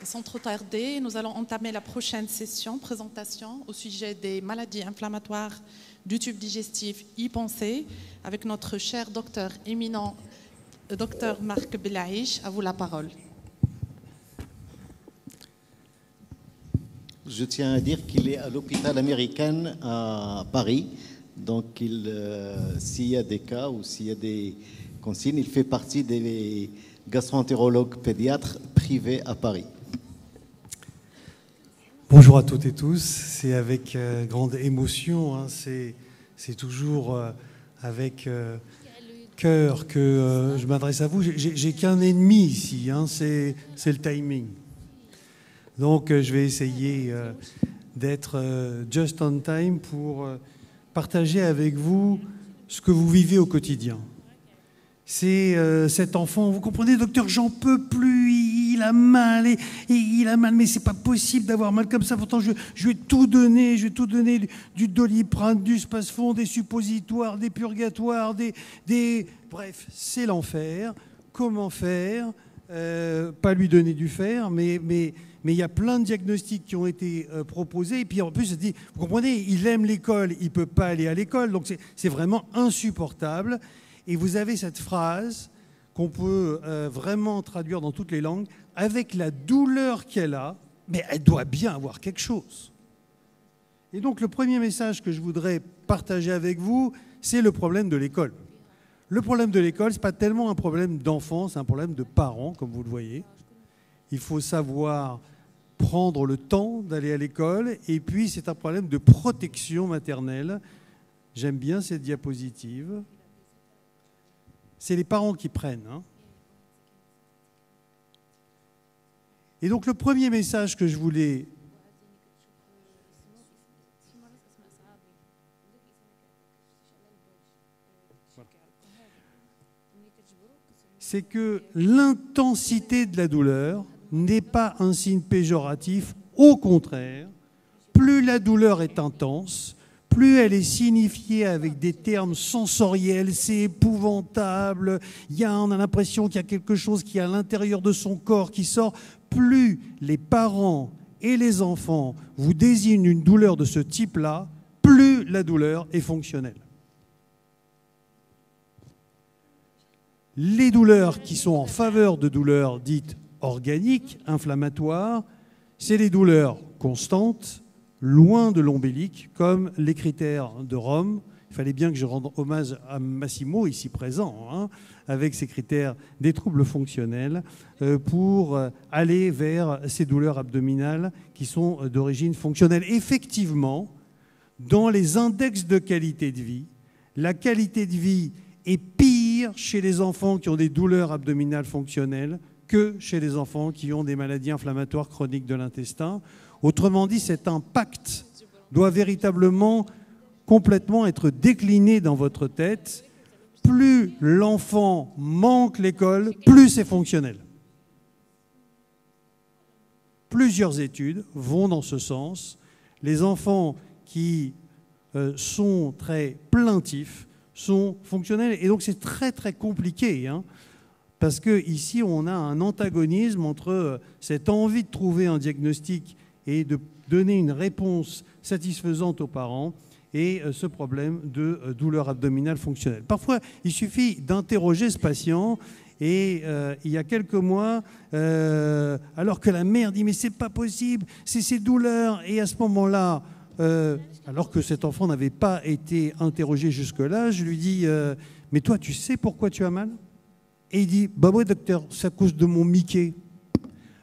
Sans trop tarder, nous allons entamer la prochaine session, présentation au sujet des maladies inflammatoires du tube digestif, y penser, avec notre cher docteur éminent, docteur Marc Belaïch. À vous la parole. Je tiens à dire qu'il est à l'hôpital américain à Paris. Donc, s'il y a des cas ou s'il y a des consignes, il fait partie des gastro-entérologues pédiatres privés à Paris. Bonjour à toutes et tous. C'est avec grande émotion, hein, c'est toujours avec cœur que je m'adresse à vous. J'ai qu'un ennemi ici, hein, c'est le timing. Donc je vais essayer d'être just on time pour partager avec vous ce que vous vivez au quotidien. C'est cet enfant, vous comprenez, docteur, j'en peux plus, il a mal, et il a mal, mais c'est pas possible d'avoir mal comme ça. Pourtant, je vais tout donner, du Doliprane, du Spasfon, des suppositoires, des purgatoires, bref, c'est l'enfer. Comment faire? Pas lui donner du fer, mais il y a plein de diagnostics qui ont été proposés. Et puis en plus, vous comprenez, il aime l'école, il ne peut pas aller à l'école. Donc c'est vraiment insupportable. Et vous avez cette phrase qu'on peut vraiment traduire dans toutes les langues. Avec la douleur qu'elle a, mais elle doit bien avoir quelque chose. Et donc le premier message que je voudrais partager avec vous, c'est le problème de l'école. Le problème de l'école, ce n'est pas tellement un problème d'enfant, c'est un problème de parents, comme vous le voyez. Il faut savoir prendre le temps d'aller à l'école. Et puis, c'est un problème de protection maternelle. J'aime bien cette diapositive. C'est les parents qui prennent, hein. Et donc, le premier message que je voulais... c'est que l'intensité de la douleur n'est pas un signe péjoratif. Au contraire, plus la douleur est intense, plus elle est signifiée avec des termes sensoriels, c'est épouvantable, on a l'impression qu'il y a quelque chose qui est à l'intérieur de son corps qui sort, plus les parents et les enfants vous désignent une douleur de ce type-là, plus la douleur est fonctionnelle. Les douleurs qui sont en faveur de douleurs dites organiques, inflammatoires, c'est les douleurs constantes, loin de l'ombélique, comme les critères de Rome. Il fallait bien que je rende hommage à Massimo, ici présent, hein, avec ces critères des troubles fonctionnels, pour aller vers ces douleurs abdominales qui sont d'origine fonctionnelle. Effectivement, dans les index de qualité de vie, la qualité de vie est pire chez les enfants qui ont des douleurs abdominales fonctionnelles que chez les enfants qui ont des maladies inflammatoires chroniques de l'intestin. Autrement dit, cet impact doit véritablement complètement être décliné dans votre tête. Plus l'enfant manque l'école, plus c'est fonctionnel. Plusieurs études vont dans ce sens. Les enfants qui sont très plaintifs sont fonctionnels. Et donc c'est très très compliqué, hein, parce qu'ici on a un antagonisme entre cette envie de trouver un diagnostic et de donner une réponse satisfaisante aux parents et ce problème de douleur abdominale fonctionnelle. Parfois, il suffit d'interroger ce patient et il y a quelques mois, alors que la mère dit « mais c'est pas possible, c'est ces douleurs » et à ce moment-là, alors que cet enfant n'avait pas été interrogé jusque-là, je lui dis « mais toi, tu sais pourquoi tu as mal ?» Et il dit « bah oui, docteur, c'est à cause de mon Mickey ».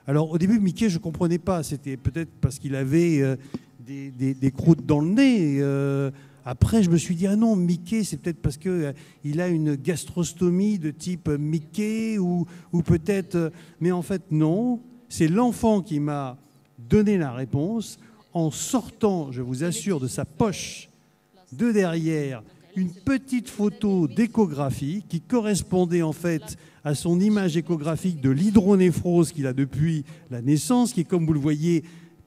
Alors au début, Mickey, je ne comprenais pas. C'était peut-être parce qu'il avait des croûtes dans le nez. Après, je me suis dit « ah non, Mickey, c'est peut-être parce qu'il a une gastrostomie de type Mickey ou peut-être… » Mais en fait, non. C'est l'enfant qui m'a donné la réponse en sortant, je vous assure, de sa poche de derrière une petite photo d'échographie qui correspondait en fait à son image échographique de l'hydronéphrose qu'il a depuis la naissance, qui est, comme vous le voyez,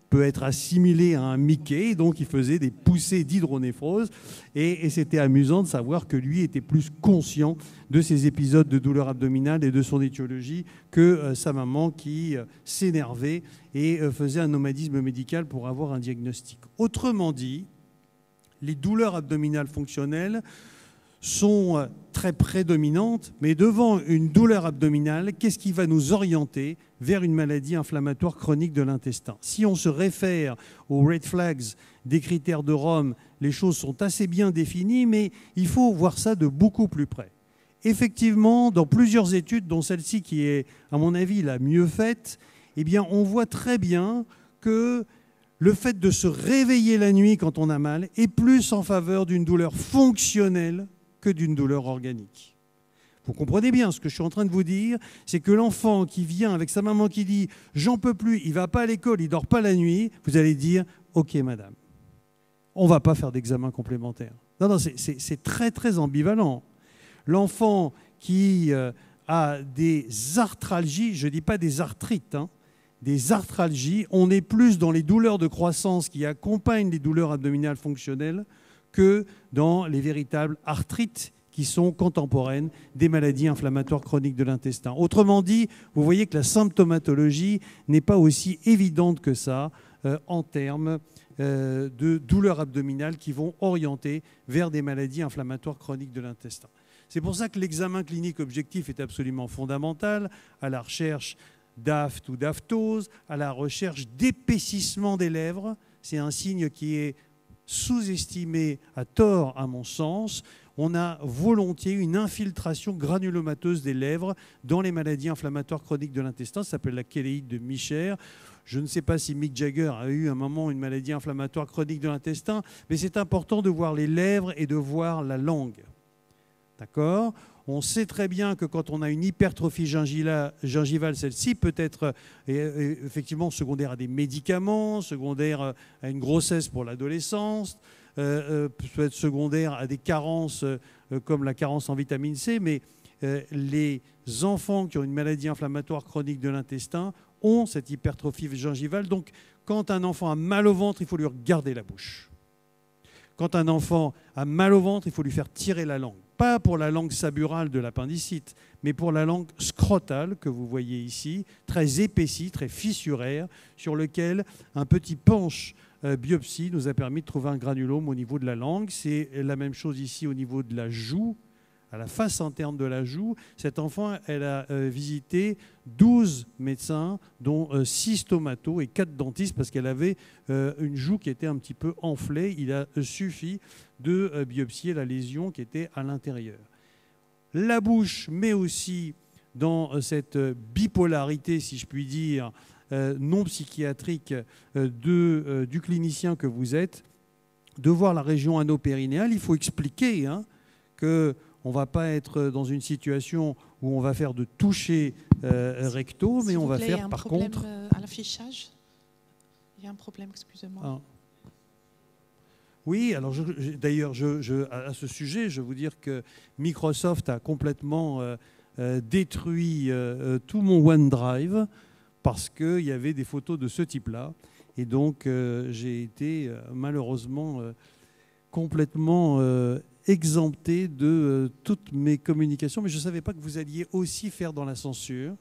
peut être assimilé à un Mickey, donc il faisait des poussées d'hydronéphrose, et c'était amusant de savoir que lui était plus conscient de ces épisodes de douleur abdominale et de son étiologie que sa maman qui s'énervait et faisait un nomadisme médical pour avoir un diagnostic. Autrement dit, les douleurs abdominales fonctionnelles sont très prédominantes, mais devant une douleur abdominale, qu'est-ce qui va nous orienter vers une maladie inflammatoire chronique de l'intestin? Si on se réfère aux red flags des critères de Rome, les choses sont assez bien définies, mais il faut voir ça de beaucoup plus près. Effectivement, dans plusieurs études, dont celle-ci qui est, à mon avis, la mieux faite, eh bien, on voit très bien que le fait de se réveiller la nuit quand on a mal est plus en faveur d'une douleur fonctionnelle que d'une douleur organique. Vous comprenez bien ce que je suis en train de vous dire, c'est que l'enfant qui vient avec sa maman qui dit « j'en peux plus, il ne va pas à l'école, il ne dort pas la nuit », vous allez dire « ok madame, on ne va pas faire d'examen complémentaire ». Non, non, c'est très très ambivalent. L'enfant qui a des arthralgies, je ne dis pas des arthrites, hein, des arthralgies, on est plus dans les douleurs de croissance qui accompagnent les douleurs abdominales fonctionnelles que dans les véritables arthrites qui sont contemporaines des maladies inflammatoires chroniques de l'intestin. Autrement dit, vous voyez que la symptomatologie n'est pas aussi évidente que ça en termes de douleurs abdominales qui vont orienter vers des maladies inflammatoires chroniques de l'intestin. C'est pour ça que l'examen clinique objectif est absolument fondamental à la recherche d'aphte ou d'aphthose, à la recherche d'épaississement des lèvres. C'est un signe qui est sous-estimé à tort, à mon sens. On a volontiers une infiltration granulomateuse des lèvres dans les maladies inflammatoires chroniques de l'intestin. Ça s'appelle la chéléite de Micher. Je ne sais pas si Mick Jagger a eu un moment une maladie inflammatoire chronique de l'intestin, mais c'est important de voir les lèvres et de voir la langue. D'accord ? On sait très bien que quand on a une hypertrophie gingivale, celle-ci peut être effectivement secondaire à des médicaments, secondaire à une grossesse pour l'adolescence, peut être secondaire à des carences comme la carence en vitamine C, mais les enfants qui ont une maladie inflammatoire chronique de l'intestin ont cette hypertrophie gingivale. Donc quand un enfant a mal au ventre, il faut lui regarder la bouche. Quand un enfant a mal au ventre, il faut lui faire tirer la langue. Pas pour la langue saburale de l'appendicite, mais pour la langue scrotale que vous voyez ici, très épaissie, très fissuraire, sur lequel un petit punch biopsie nous a permis de trouver un granulome au niveau de la langue. C'est la même chose ici au niveau de la joue, à la face interne de la joue. Cet enfant, elle a visité 12 médecins, dont 6 stomatos et 4 dentistes, parce qu'elle avait une joue qui était un petit peu enflée. Il a suffi de biopsier la lésion qui était à l'intérieur. La bouche, mais aussi dans cette bipolarité, si je puis dire, non psychiatrique du clinicien que vous êtes, de voir la région anopérinéale. Il faut expliquer qu'on ne va pas être dans une situation où on va faire de toucher recto, mais on va faire par contre... À l'affichage, il y a un problème, excusez-moi. Ah. Oui, alors d'ailleurs, à ce sujet, je veux vous dire que Microsoft a complètement détruit tout mon OneDrive parce qu'il y avait des photos de ce type-là. Et donc, j'ai été malheureusement complètement exempté de toutes mes communications. Mais je ne savais pas que vous alliez aussi faire dans la censure.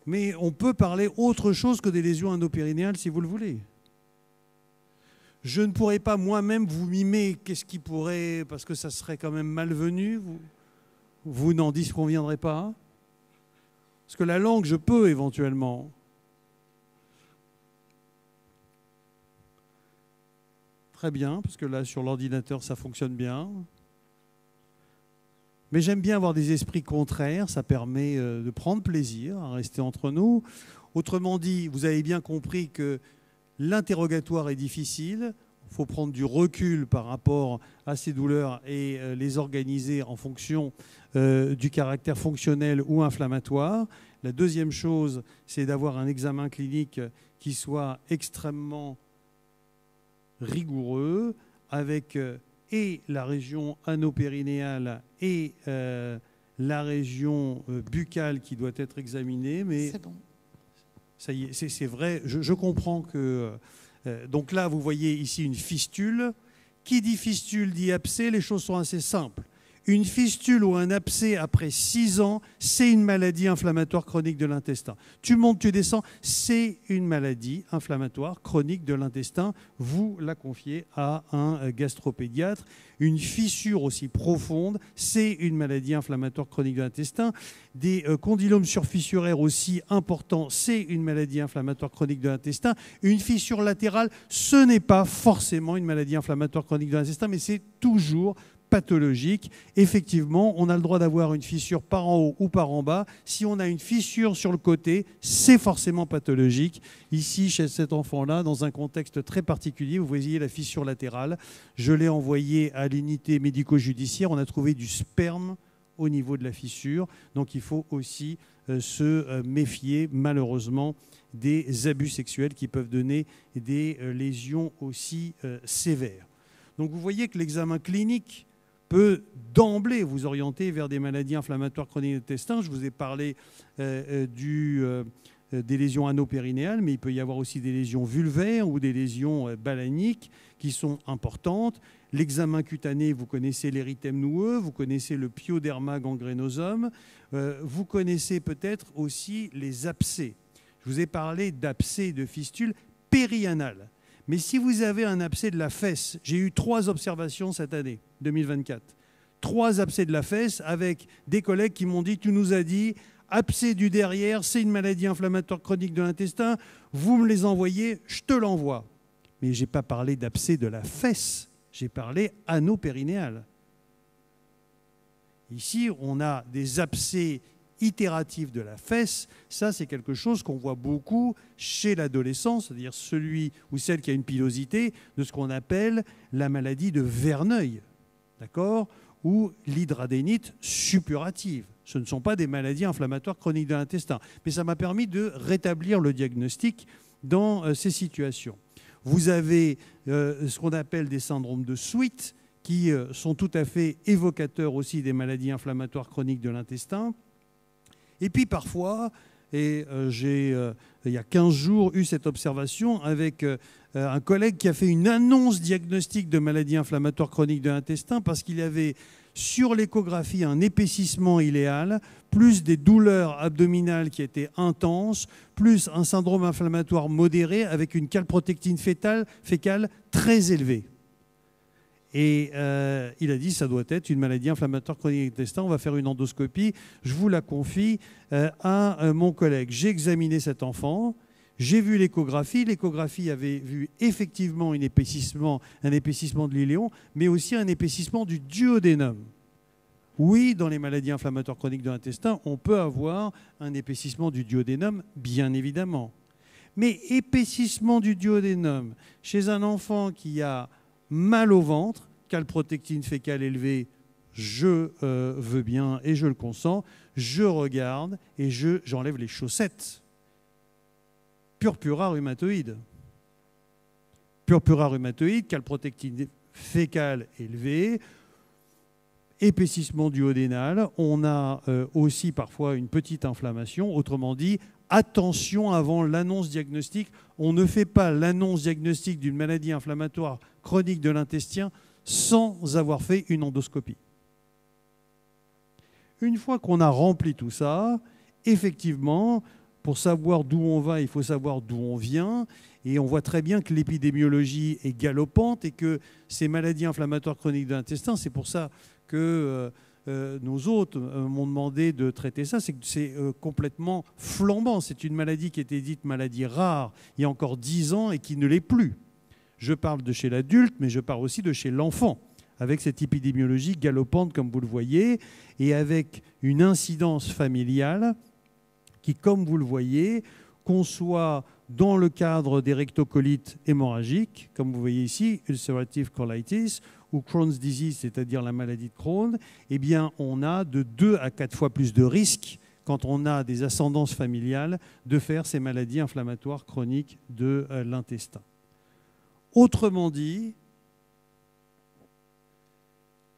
Mais on peut parler autre chose que des lésions endopérinéales si vous le voulez. Je ne pourrais pas moi-même vous mimer qu'est-ce qui pourrait, parce que ça serait quand même malvenu. Vous n'en disconviendrez pas. Parce que la langue, je peux éventuellement. Très bien, parce que là, sur l'ordinateur, ça fonctionne bien. Mais j'aime bien avoir des esprits contraires. Ça permet de prendre plaisir à rester entre nous. Autrement dit, vous avez bien compris que l'interrogatoire est difficile, il faut prendre du recul par rapport à ces douleurs et les organiser en fonction du caractère fonctionnel ou inflammatoire. La deuxième chose, c'est d'avoir un examen clinique qui soit extrêmement rigoureux, avec et la région anopérinéale et la région buccale qui doit être examinée. Mais c'est bon. Ça y est, c'est vrai, je comprends que... donc là, vous voyez ici une fistule. Qui dit fistule dit abcès, les choses sont assez simples. Une fistule ou un abcès après 6 ans, c'est une maladie inflammatoire chronique de l'intestin. Tu montes, tu descends, c'est une maladie inflammatoire chronique de l'intestin. Vous la confiez à un gastropédiatre. Une fissure aussi profonde, c'est une maladie inflammatoire chronique de l'intestin. Des condylomes surfissuraires aussi importants, c'est une maladie inflammatoire chronique de l'intestin. Une fissure latérale, ce n'est pas forcément une maladie inflammatoire chronique de l'intestin, mais c'est toujours pathologique. Effectivement, on a le droit d'avoir une fissure par en haut ou par en bas. Si on a une fissure sur le côté, c'est forcément pathologique. Ici, chez cet enfant-là, dans un contexte très particulier, vous voyez la fissure latérale. Je l'ai envoyé à l'unité médico-judiciaire. On a trouvé du sperme au niveau de la fissure. Donc, il faut aussi se méfier, malheureusement, des abus sexuels qui peuvent donner des lésions aussi sévères. Donc, vous voyez que l'examen clinique peut d'emblée vous orienter vers des maladies inflammatoires chroniques de l'intestin. Je vous ai parlé des lésions anopérinéales, mais il peut y avoir aussi des lésions vulvaires ou des lésions balaniques qui sont importantes. L'examen cutané, vous connaissez l'érythème noueux, vous connaissez le pyoderma gangrenosum, vous connaissez peut-être aussi les abcès. Je vous ai parlé d'abcès et de fistules périanales. Mais si vous avez un abcès de la fesse, j'ai eu 3 observations cette année, 2024. 3 abcès de la fesse avec des collègues qui m'ont dit, tu nous as dit, abcès du derrière, c'est une maladie inflammatoire chronique de l'intestin, vous me les envoyez, je te l'envoie. Mais je n'ai pas parlé d'abcès de la fesse, j'ai parlé anopérinéal. Ici, on a des abcès itératif de la fesse, ça c'est quelque chose qu'on voit beaucoup chez l'adolescent, c'est-à-dire celui ou celle qui a une pilosité, de ce qu'on appelle la maladie de Verneuil, d'accord, ou l'hydradénite suppurative. Ce ne sont pas des maladies inflammatoires chroniques de l'intestin, mais ça m'a permis de rétablir le diagnostic dans ces situations. Vous avez ce qu'on appelle des syndromes de Sweet, qui sont tout à fait évocateurs aussi des maladies inflammatoires chroniques de l'intestin. Et puis parfois, et j'ai, il y a 15 jours, eu cette observation avec un collègue qui a fait une annonce diagnostique de maladie inflammatoire chronique de l'intestin parce qu'il avait sur l'échographie un épaississement iléal, plus des douleurs abdominales qui étaient intenses, plus un syndrome inflammatoire modéré avec une calprotectine fécale très élevée. Et il a dit ça doit être une maladie inflammatoire chronique de l'intestin, on va faire une endoscopie, je vous la confie à mon collègue. J'ai examiné cet enfant, j'ai vu l'échographie avait vu effectivement un épaississement de l'iléon, mais aussi un épaississement du duodénum. Oui, dans les maladies inflammatoires chroniques de l'intestin, on peut avoir un épaississement du duodénum, bien évidemment. Mais épaississement du duodénum chez un enfant qui a mal au ventre, calprotectine fécale élevée, je veux bien et je le consens, je regarde et j'enlève les chaussettes. Purpura rhumatoïde. Purpura rhumatoïde, calprotectine fécale élevée, épaississement duodénal. On a aussi parfois une petite inflammation. Autrement dit, attention avant l'annonce diagnostique. On ne fait pas l'annonce diagnostique d'une maladie inflammatoire chronique de l'intestin sans avoir fait une endoscopie. Une fois qu'on a rempli tout ça, effectivement, pour savoir d'où on va, il faut savoir d'où on vient. Et on voit très bien que l'épidémiologie est galopante et que ces maladies inflammatoires chroniques de l'intestin, c'est pour ça que nos hôtes m'ont demandé de traiter ça, c'est que c'est complètement flambant. C'est une maladie qui était dite maladie rare il y a encore 10 ans et qui ne l'est plus. Je parle de chez l'adulte, mais je parle aussi de chez l'enfant, avec cette épidémiologie galopante, comme vous le voyez, et avec une incidence familiale qui, comme vous le voyez, qu'on soit dans le cadre des rectocolites hémorragiques, comme vous voyez ici, ulcerative colitis, ou Crohn's disease, c'est-à-dire la maladie de Crohn, eh bien, on a de 2 à 4 fois plus de risques, quand on a des ascendances familiales, de faire ces maladies inflammatoires chroniques de l'intestin. Autrement dit,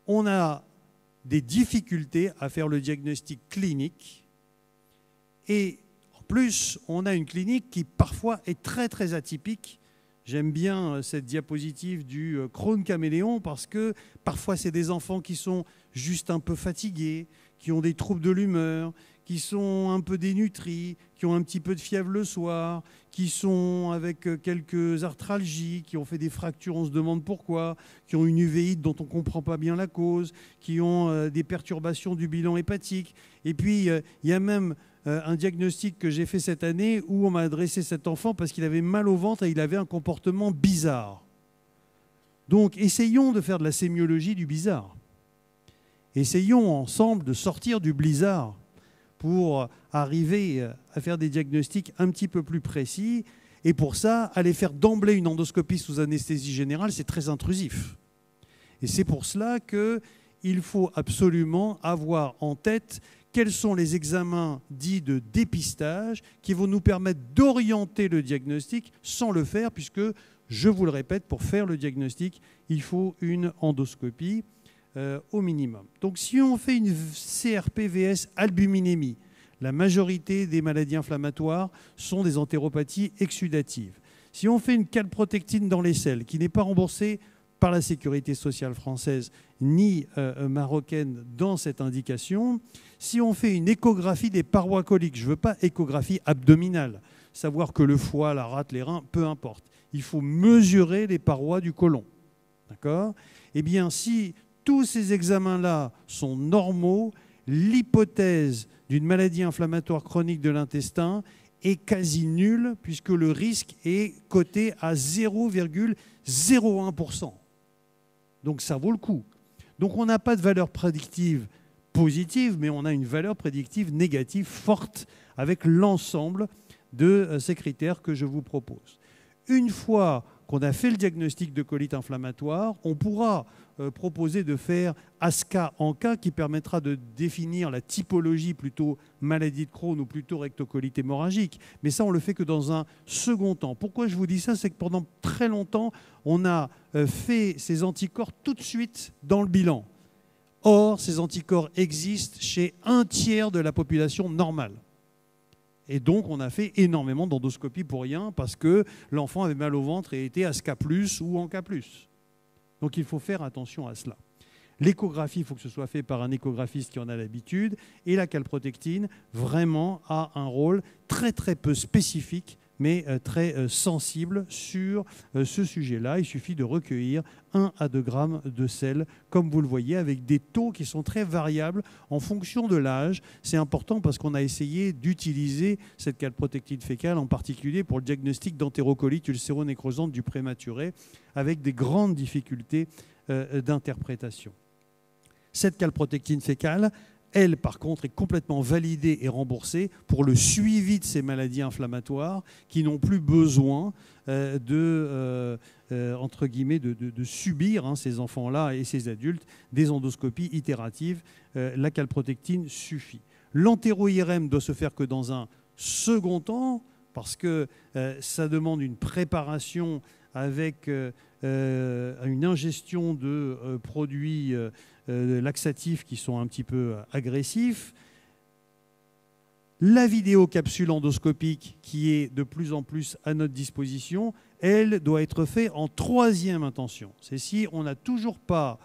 on a des difficultés à faire le diagnostic clinique et Plus, on a une clinique qui parfois est très très atypique. J'aime bien cette diapositive du Crohn caméléon parce que parfois c'est des enfants qui sont juste un peu fatigués, qui ont des troubles de l'humeur, qui sont un peu dénutris, qui ont un petit peu de fièvre le soir, qui sont avec quelques arthralgies, qui ont fait des fractures, on se demande pourquoi, qui ont une uvéite dont on ne comprend pas bien la cause, qui ont des perturbations du bilan hépatique. Et puis, il y a même un diagnostic que j'ai fait cette année où on m'a adressé cet enfant parce qu'il avait mal au ventre et il avait un comportement bizarre. Donc, essayons de faire de la sémiologie du bizarre. Essayons ensemble de sortir du blizzard pour arriver à faire des diagnostics un petit peu plus précis. Et pour ça, aller faire d'emblée une endoscopie sous anesthésie générale, c'est très intrusif. Et c'est pour cela qu'il faut absolument avoir en tête quels sont les examens dits de dépistage qui vont nous permettre d'orienter le diagnostic sans le faire, puisque, je vous le répète, pour faire le diagnostic, il faut une endoscopie au minimum. Donc si on fait une CRP-VS albuminémie, la majorité des maladies inflammatoires sont des entéropathies exsudatives. Si on fait une calprotectine dans les selles, qui n'est pas remboursée par la sécurité sociale française ni marocaine dans cette indication, si on fait une échographie des parois coliques, je ne veux pas échographie abdominale, savoir que le foie, la rate, les reins, peu importe. Il faut mesurer les parois du côlon. D'accord ? Eh bien, si tous ces examens-là sont normaux, l'hypothèse d'une maladie inflammatoire chronique de l'intestin est quasi nulle puisque le risque est coté à 0,01%. Donc ça vaut le coup. Donc on n'a pas de valeur prédictive positive, mais on a une valeur prédictive négative forte avec l'ensemble de ces critères que je vous propose. Une fois qu'on a fait le diagnostic de colite inflammatoire, on pourra proposer de faire ASCA-ANCA qui permettra de définir la typologie plutôt maladie de Crohn ou plutôt rectocolite hémorragique. Mais ça, on le fait que dans un second temps. Pourquoi je vous dis ça? C'est que pendant très longtemps, on a fait ces anticorps tout de suite dans le bilan. Or, ces anticorps existent chez un tiers de la population normale. Et donc, on a fait énormément d'endoscopies pour rien parce que l'enfant avait mal au ventre et était ASCA+, ou ANCA+. Donc, il faut faire attention à cela. L'échographie, il faut que ce soit fait par un échographiste qui en a l'habitude. Et la calprotectine, vraiment, a un rôle très, très peu spécifique, mais très sensible sur ce sujet-là. Il suffit de recueillir 1 à 2 grammes de sel, comme vous le voyez, avec des taux qui sont très variables en fonction de l'âge. C'est important parce qu'on a essayé d'utiliser cette calprotectine fécale, en particulier pour le diagnostic d'entérocolite ulcéro-nécrosante du prématuré, avec des grandes difficultés d'interprétation. Cette calprotectine fécale, elle, par contre, est complètement validée et remboursée pour le suivi de ces maladies inflammatoires qui n'ont plus besoin entre guillemets, de subir, ces enfants-là et ces adultes, des endoscopies itératives. La calprotectine suffit. L'entéro-IRM doit se faire que dans un second temps, parce que ça demande une préparation avec une ingestion de produits laxatifs qui sont un petit peu agressifs. La vidéocapsule endoscopique qui est de plus en plus à notre disposition, elle doit être faite en 3e intention. C'est si on n'a toujours pas,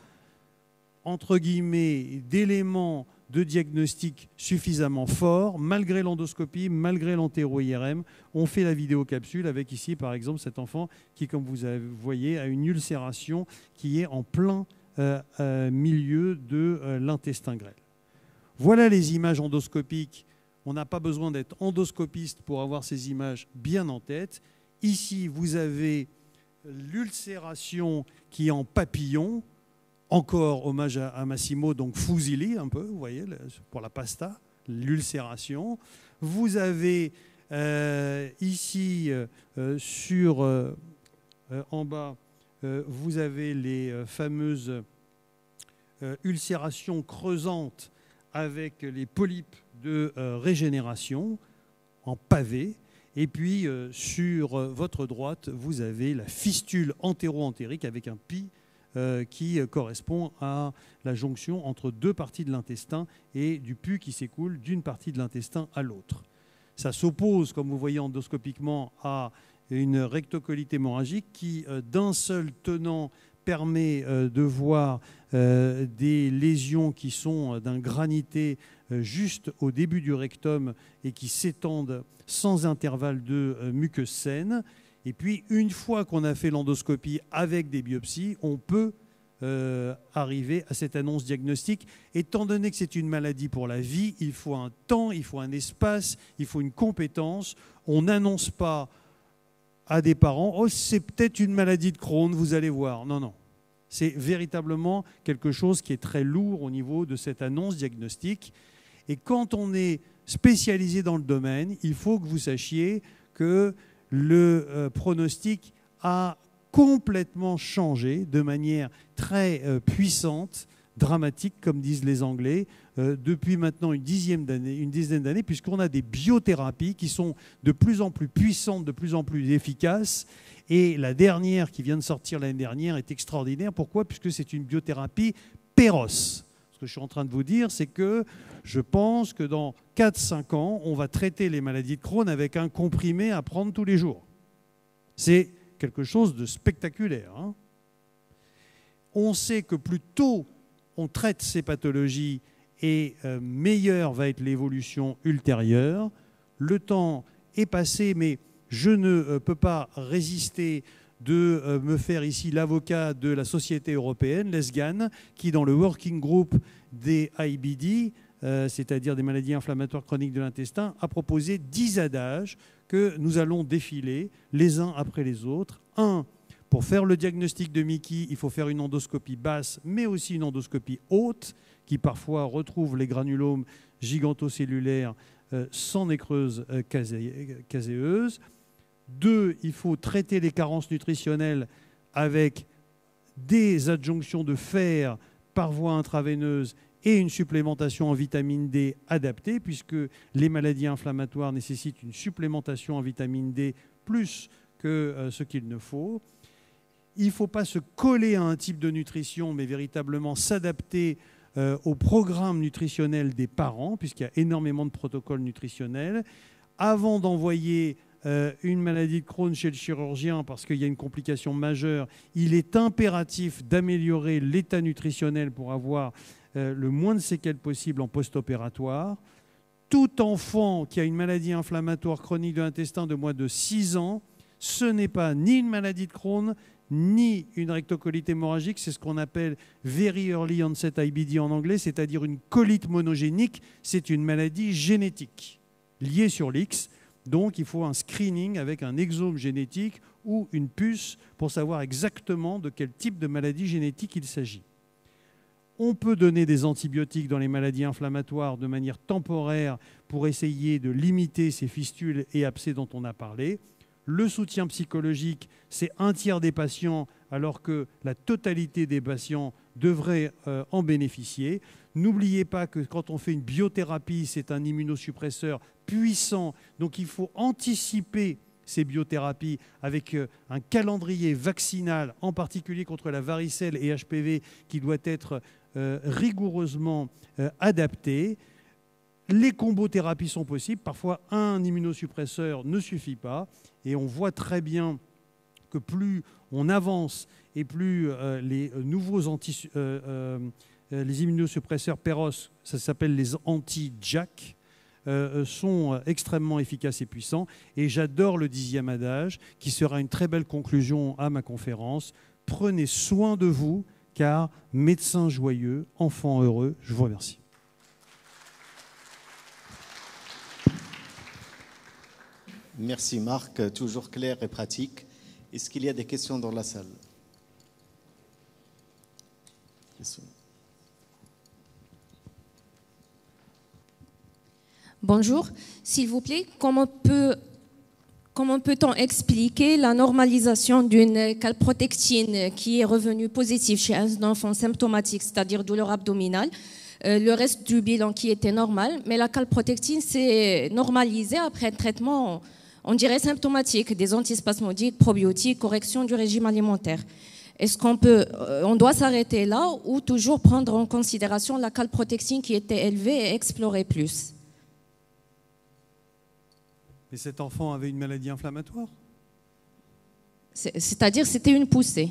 entre guillemets, d'éléments de diagnostic suffisamment forts, malgré l'endoscopie, malgré l'entéro-IRM, on fait la vidéocapsule avec ici, par exemple, cet enfant qui, comme vous voyez, a une ulcération qui est en plein milieu de l'intestin grêle. Voilà les images endoscopiques. On n'a pas besoin d'être endoscopiste pour avoir ces images bien en tête. Ici, vous avez l'ulcération qui est en papillon. Encore hommage à Massimo, donc fusilli un peu, vous voyez, pour la pasta, l'ulcération. Vous avez ici, en bas, vous avez les fameuses ulcérations creusantes avec les polypes de régénération en pavé. Et puis, sur votre droite, vous avez la fistule entéro-entérique avec un pli qui correspond à la jonction entre 2 parties de l'intestin et du pus qui s'écoule d'une partie de l'intestin à l'autre. Ça s'oppose, comme vous voyez endoscopiquement, à une rectocolite hémorragique qui, d'un seul tenant, permet de voir des lésions qui sont d'un granité juste au début du rectum et qui s'étendent sans intervalle de muqueuse saine. Et puis, une fois qu'on a fait l'endoscopie avec des biopsies, on peut arriver à cette annonce diagnostique. Étant donné que c'est une maladie pour la vie, il faut un temps, il faut un espace, il faut une compétence. On n'annonce pas à des parents « Oh, c'est peut-être une maladie de Crohn, vous allez voir ». Non, non. C'est véritablement quelque chose qui est très lourd au niveau de cette annonce diagnostique. Et quand on est spécialisé dans le domaine, il faut que vous sachiez que le pronostic a complètement changé de manière très puissante, dramatique, comme disent les Anglais, depuis maintenant une dizaine d'années, puisqu'on a des biothérapies qui sont de plus en plus puissantes, de plus en plus efficaces. Et la dernière qui vient de sortir l'année dernière est extraordinaire. Pourquoi? Puisque c'est une biothérapie PEROS. Ce que je suis en train de vous dire, c'est que je pense que dans 4-5 ans, on va traiter les maladies de Crohn avec un comprimé à prendre tous les jours. C'est quelque chose de spectaculaire, hein. On sait que plus tôt on traite ces pathologies et meilleure va être l'évolution ultérieure. Le temps est passé, mais je ne peux pas résister de me faire ici l'avocat de la Société européenne, l'ESGAN, qui dans le working group des IBD, c'est-à-dire des maladies inflammatoires chroniques de l'intestin, a proposé 10 adages que nous allons défiler les uns après les autres. 1. Pour faire le diagnostic de Mickey, il faut faire une endoscopie basse, mais aussi une endoscopie haute, qui parfois retrouve les granulomes gigantocellulaires sans nécreuse caséeuse. 2. Il faut traiter les carences nutritionnelles avec des adjonctions de fer par voie intraveineuse et une supplémentation en vitamine D adaptée, puisque les maladies inflammatoires nécessitent une supplémentation en vitamine D plus que ce qu'il ne faut. Il ne faut pas se coller à un type de nutrition, mais véritablement s'adapter au programme nutritionnel des parents, puisqu'il y a énormément de protocoles nutritionnels. Avant d'envoyer une maladie de Crohn chez le chirurgien, parce qu'il y a une complication majeure, il est impératif d'améliorer l'état nutritionnel pour avoir le moins de séquelles possible en post-opératoire. Tout enfant qui a une maladie inflammatoire chronique de l'intestin de moins de 6 ans, ce n'est pas ni une maladie de Crohn, ni une rectocolite hémorragique, c'est ce qu'on appelle Very Early Onset IBD en anglais, c'est-à-dire une colite monogénique. C'est une maladie génétique liée sur l'X. Donc, il faut un screening avec un exome génétique ou une puce pour savoir exactement de quel type de maladie génétique il s'agit. On peut donner des antibiotiques dans les maladies inflammatoires de manière temporaire pour essayer de limiter ces fistules et abcès dont on a parlé. Le soutien psychologique, c'est 1/3 des patients, alors que la totalité des patients devraient en bénéficier. N'oubliez pas que quand on fait une biothérapie, c'est un immunosuppresseur puissant. Donc il faut anticiper ces biothérapies avec un calendrier vaccinal, en particulier contre la varicelle et HPV, qui doit être rigoureusement adapté. Les combothérapies sont possibles. Parfois, un immunosuppresseur ne suffit pas. Et on voit très bien que plus on avance et plus les nouveaux les immunosuppresseurs PEROS, ça s'appelle les anti-JAK, sont extrêmement efficaces et puissants. Et j'adore le 10e adage, qui sera une très belle conclusion à ma conférence. Prenez soin de vous, car médecin joyeux, enfant heureux. Je vous remercie. Merci Marc, toujours clair et pratique. Est-ce qu'il y a des questions dans la salle? Bonjour, s'il vous plaît, comment peut-on expliquer la normalisation d'une calprotectine qui est revenue positive chez un enfant symptomatique, c'est-à-dire douleur abdominale, le reste du bilan qui était normal, mais la calprotectine s'est normalisée après un traitement, on dirait symptomatique, des antispasmodiques, probiotiques, correction du régime alimentaire. Est-ce on doit s'arrêter là ou toujours prendre en considération la calprotectine qui était élevée et explorer plus? Mais cet enfant avait une maladie inflammatoire? C'est-à-dire c'était une poussée.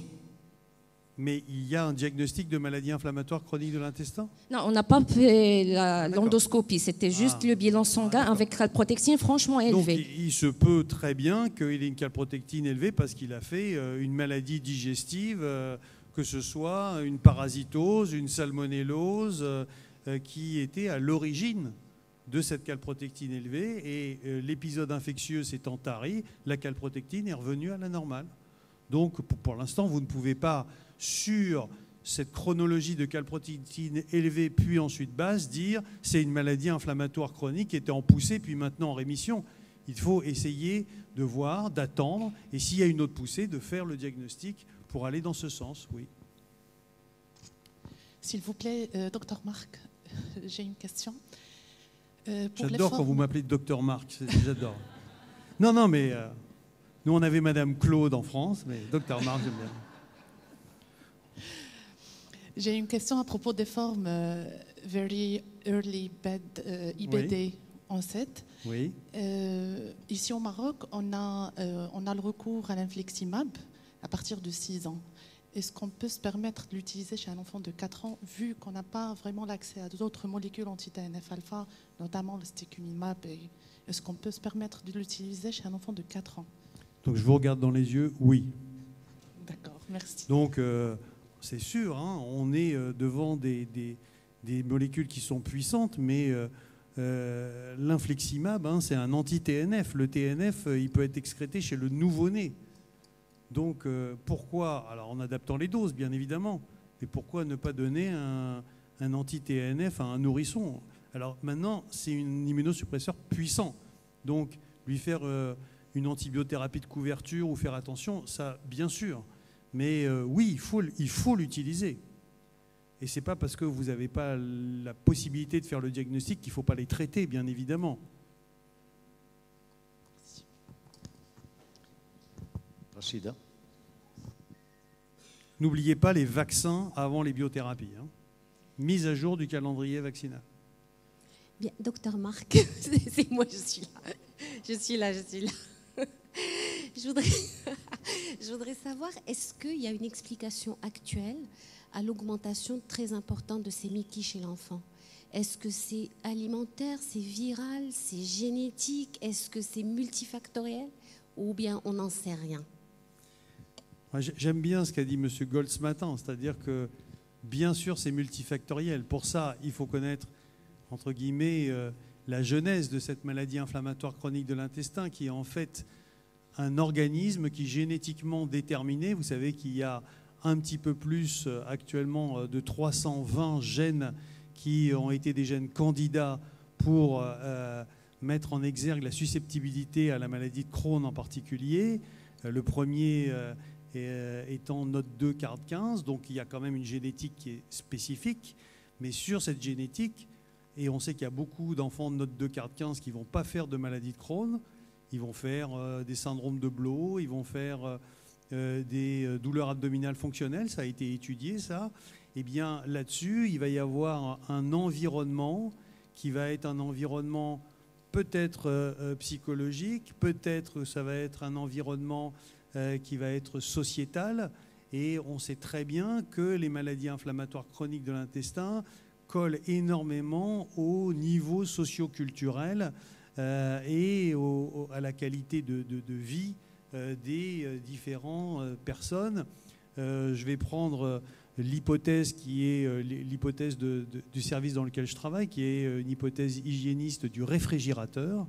Mais il y a un diagnostic de maladie inflammatoire chronique de l'intestin? Non, on n'a pas fait l'endoscopie, c'était juste le bilan sanguin avec calprotectine franchement élevé. Donc il se peut très bien qu'il ait une calprotectine élevée parce qu'il a fait une maladie digestive, que ce soit une parasitose, une salmonellose, qui était à l'origine de cette calprotectine élevée, et l'épisode infectieux s'étant tari, la calprotectine est revenue à la normale. Donc pour l'instant, vous ne pouvez pas, sur cette chronologie de calprotectine élevée puis ensuite basse, dire c'est une maladie inflammatoire chronique qui était en poussée puis maintenant en rémission. Il faut essayer de voir, d'attendre, et s'il y a une autre poussée, de faire le diagnostic pour aller dans ce sens, oui. S'il vous plaît, docteur Marc, j'ai une question. J'adore quand vous m'appelez docteur Marc, j'adore. Non, mais nous on avait Madame Claude en France, mais docteur Marc, j'aime bien. J'ai une question à propos des formes Very Early Bed, IBD Oui. en 7. Oui. Ici au Maroc, on a le recours à l'infliximab à partir de 6 ans. Est-ce qu'on peut se permettre de l'utiliser chez un enfant de 4 ans, vu qu'on n'a pas vraiment l'accès à d'autres molécules anti-TNF-alpha, notamment le sticumimab? Est-ce qu'on peut se permettre de l'utiliser chez un enfant de 4 ans? Donc je vous regarde dans les yeux, oui. D'accord, merci. Donc c'est sûr, hein, on est devant des molécules qui sont puissantes, mais l'infliximab, hein, c'est un anti-TNF. Le TNF, il peut être excrété chez le nouveau-né. Donc pourquoi, alors en adaptant les doses bien évidemment, mais pourquoi ne pas donner un anti-TNF à un nourrisson? Alors maintenant, c'est une immunosuppresseur puissant. Donc lui faire une antibiothérapie de couverture ou faire attention, ça bien sûr. Mais oui, il faut l'utiliser. Et ce n'est pas parce que vous n'avez pas la possibilité de faire le diagnostic qu'il ne faut pas les traiter, bien évidemment. Rachida. N'oubliez pas les vaccins avant les biothérapies. Hein. Mise à jour du calendrier vaccinal. Bien, docteur Marc, c'est moi, je suis là. Je suis là. Je voudrais savoir, est-ce qu'il y a une explication actuelle à l'augmentation très importante de ces MIC-I chez l'enfant? Est-ce que c'est alimentaire, c'est viral, c'est génétique? Est-ce que c'est multifactoriel? Ou bien on n'en sait rien? J'aime bien ce qu'a dit M. Gold ce matin, c'est-à-dire que bien sûr c'est multifactoriel. Pour ça, il faut connaître, entre guillemets, la genèse de cette maladie inflammatoire chronique de l'intestin, qui est en fait un organisme qui est génétiquement déterminé. Vous savez qu'il y a un petit peu plus actuellement de 320 gènes qui ont été des gènes candidats pour mettre en exergue la susceptibilité à la maladie de Crohn en particulier. Le premier étant NOT2 CARD15, donc il y a quand même une génétique qui est spécifique. Mais sur cette génétique, et on sait qu'il y a beaucoup d'enfants de NOT2 CARD15 qui ne vont pas faire de maladie de Crohn, ils vont faire des syndromes de Blow, ils vont faire des douleurs abdominales fonctionnelles, ça a été étudié ça. Eh bien là-dessus, il va y avoir un environnement qui va être un environnement peut-être psychologique, peut-être ça va être un environnement qui va être sociétal, et on sait très bien que les maladies inflammatoires chroniques de l'intestin collent énormément au niveau socio-culturel et à la qualité de vie des différentes personnes. Je vais prendre l'hypothèse qui est l'hypothèse du service dans lequel je travaille, qui est une hypothèse hygiéniste du réfrigérateur.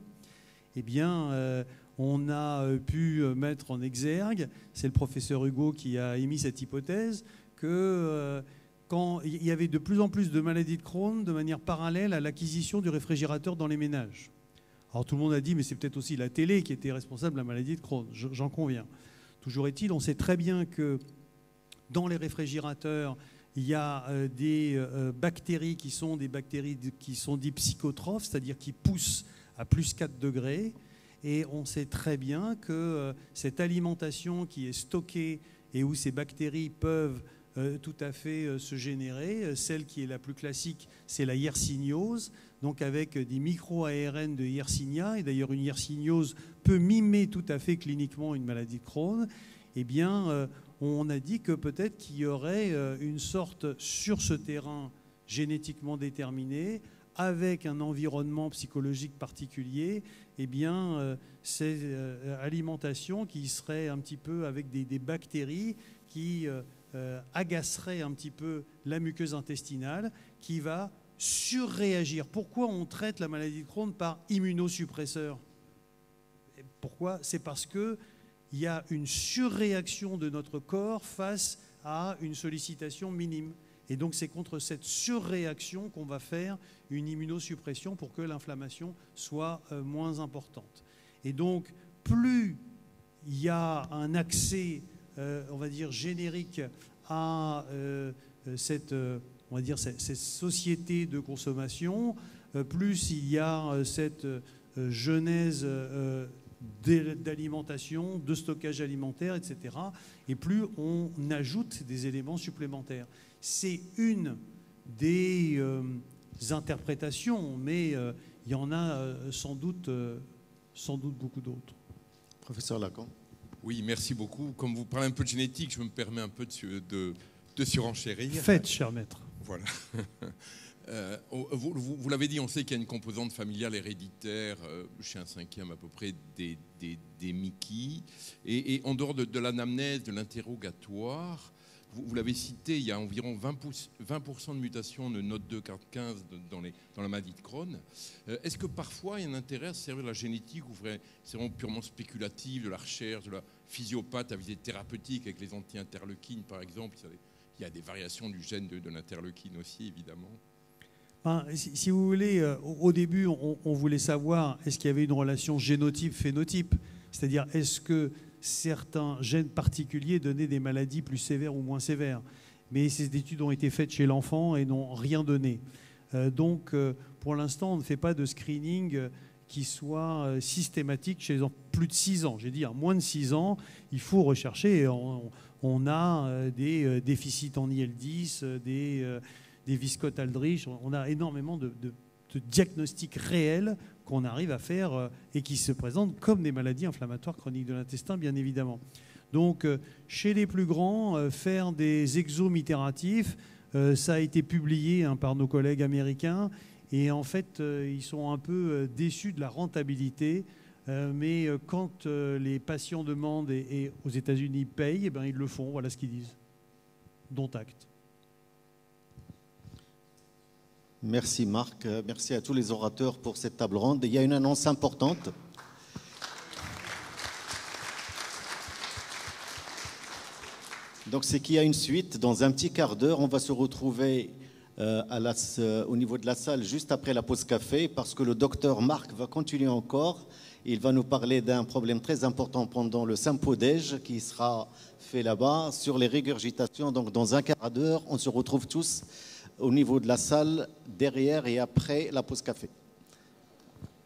Eh bien, on a pu mettre en exergue, c'est le professeur Hugo qui a émis cette hypothèse, que quand il y avait de plus en plus de maladies de Crohn de manière parallèle à l'acquisition du réfrigérateur dans les ménages. Alors tout le monde a dit, mais c'est peut-être aussi la télé qui était responsable de la maladie de Crohn, j'en conviens. Toujours est-il, on sait très bien que dans les réfrigérateurs, il y a des bactéries qui sont des bactéries qui sont dites psychotrophes, c'est-à-dire qui poussent à plus 4 degrés. Et on sait très bien que cette alimentation qui est stockée et où ces bactéries peuvent tout à fait se générer, celle qui est la plus classique, c'est la yersignose. donc avec des micro-ARN de Yersinia, et d'ailleurs une yersignose peut mimer tout à fait cliniquement une maladie de Crohn, eh bien, on a dit que peut-être qu'il y aurait une sorte, sur ce terrain génétiquement déterminé, avec un environnement psychologique particulier, eh bien, c'est alimentation qui serait un petit peu avec des bactéries qui agacerait un petit peu la muqueuse intestinale, qui va surréagir. Pourquoi on traite la maladie de Crohn par immunosuppresseur? Pourquoi? C'est parce qu'il y a une surréaction de notre corps face à une sollicitation minime. Et donc c'est contre cette surréaction qu'on va faire une immunosuppression pour que l'inflammation soit moins importante. Et donc plus il y a un accès, on va dire, générique à cette société de consommation, plus il y a cette genèse d'alimentation, de stockage alimentaire, etc. Et plus on ajoute des éléments supplémentaires. C'est une des interprétations, mais il y en a sans doute beaucoup d'autres. Professeur Lacan. Oui, merci beaucoup. Comme vous parlez un peu de génétique, je me permets un peu de surenchérir. Faites, cher maître. Voilà. Vous l'avez dit, on sait qu'il y a une composante familiale héréditaire chez un cinquième à peu près des Mickey. Et en dehors de l'anamnèse, de l'interrogatoire, vous l'avez cité, il y a environ 20% de mutations de NOD2 CARD15 dans la maladie de Crohn. Est-ce que parfois il y a un intérêt à se servir de la génétique ou c'est vraiment purement spéculatif, de la recherche, de la physiopathe à visée thérapeutique avec les anti-interleukines par exemple? Il y a des variations du gène de l'interleukine aussi, évidemment. Si vous voulez, au début, on voulait savoir est-ce qu'il y avait une relation génotype-phénotype, c'est-à-dire est-ce que certains gènes particuliers donnaient des maladies plus sévères ou moins sévères. Mais ces études ont été faites chez l'enfant et n'ont rien donné. Donc, pour l'instant, on ne fait pas de screening qui soit systématique chez les plus de 6 ans. J'ai dit, à moins de 6 ans, il faut rechercher. On a des déficits en IL-10, des Viscott-Aldrich. On a énormément de diagnostics réels qu'on arrive à faire et qui se présentent comme des maladies inflammatoires chroniques de l'intestin, bien évidemment. Donc, chez les plus grands, faire des exomes itératifs, ça a été publié par nos collègues américains. Et en fait, ils sont un peu déçus de la rentabilité. Mais quand les patients demandent et aux États-Unis payent, eh bien, ils le font. Voilà ce qu'ils disent. Dont acte. Merci Marc, merci à tous les orateurs pour cette table ronde. Il y a une annonce importante. Donc c'est qu'il y a une suite. Dans un petit quart d'heure, on va se retrouver au niveau de la salle juste après la pause café parce que le docteur Marc va continuer encore. Il va nous parler d'un problème très important pendant le sympodège qui sera fait là-bas sur les régurgitations. Donc dans un quart d'heure, on se retrouve tous au niveau de la salle, derrière et après la pause café.